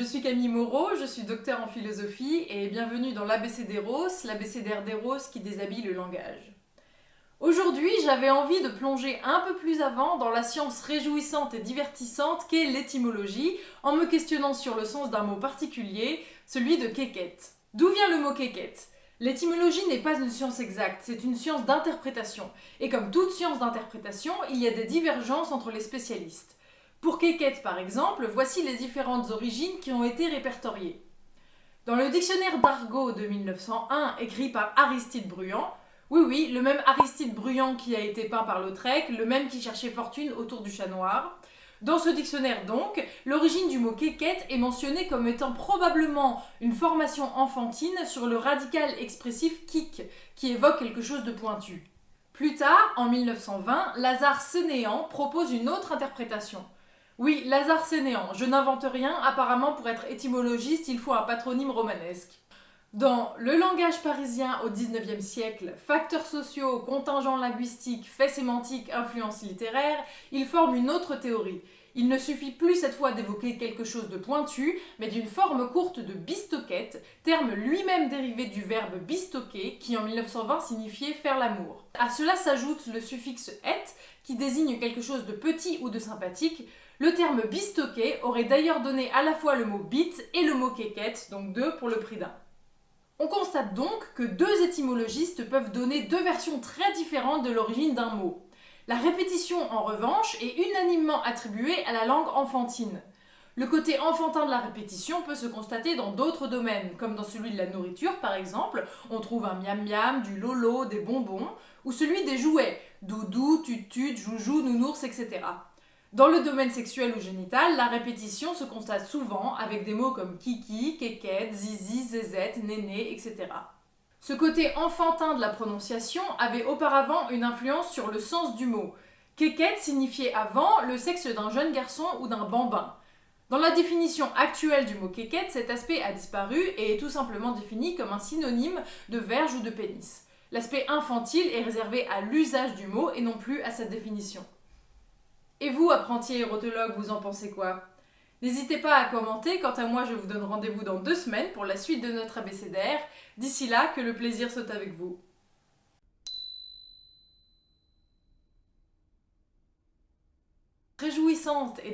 suis Camille Moreau, je suis docteur en philosophie et bienvenue dans l'ABCDEROS, l'abécédaire des roses qui déshabille le langage. Aujourd'hui, j'avais envie de plonger un peu plus avant dans la science réjouissante et divertissante qu'est l'étymologie, en me questionnant sur le sens d'un mot particulier, celui de quéquette. D'où vient le mot quéquette ? L'étymologie n'est pas une science exacte, c'est une science d'interprétation. Et comme toute science d'interprétation, il y a des divergences entre les spécialistes. Pour quéquette par exemple, voici les différentes origines qui ont été répertoriées. Dans le dictionnaire d'argot de 1901, écrit par Aristide Bruant, oui, le même Aristide Bruant qui a été peint par Lautrec, le même qui cherchait fortune autour du chat noir. Dans ce dictionnaire donc, l'origine du mot quéquette est mentionnée comme étant probablement une formation enfantine sur le radical expressif quic, qui évoque quelque chose de pointu. Plus tard, en 1920, Lazare Sénéan propose une autre interprétation. Oui, Lazare Sénéan, je n'invente rien, apparemment pour être étymologiste, il faut un patronyme romanesque. Dans Le langage parisien au XIXe siècle, facteurs sociaux, contingents linguistiques, faits sémantiques, influences littéraires, il forme une autre théorie. Il ne suffit plus cette fois d'évoquer quelque chose de pointu, mais d'une forme courte de bistoquette, terme lui-même dérivé du verbe bistoquer, qui en 1920 signifiait faire l'amour. À cela s'ajoute le suffixe et, qui désigne quelque chose de petit ou de sympathique. Le terme bistoquet aurait d'ailleurs donné à la fois le mot bite et le mot quéquette, donc deux pour le prix d'un. On constate donc que deux étymologistes peuvent donner deux versions très différentes de l'origine d'un mot. La répétition, en revanche, est unanimement attribuée à la langue enfantine. Le côté enfantin de la répétition peut se constater dans d'autres domaines, comme dans celui de la nourriture par exemple, on trouve un miam-miam, du lolo, des bonbons, ou celui des jouets, doudou, tut-tut, joujou, nounours, etc. Dans le domaine sexuel ou génital, la répétition se constate souvent avec des mots comme kiki, kékette, zizi, zézette, néné, etc. Ce côté enfantin de la prononciation avait auparavant une influence sur le sens du mot. Kékette signifiait avant le sexe d'un jeune garçon ou d'un bambin. Dans la définition actuelle du mot kékette, cet aspect a disparu et est tout simplement défini comme un synonyme de verge ou de pénis. L'aspect infantile est réservé à l'usage du mot et non plus à sa définition. Et vous, apprenti érotologue, vous en pensez quoi ? N'hésitez pas à commenter, quant à moi je vous donne rendez-vous dans 2 semaines pour la suite de notre abécédaire. D'ici là, que le plaisir soit avec vous. Réjouissante et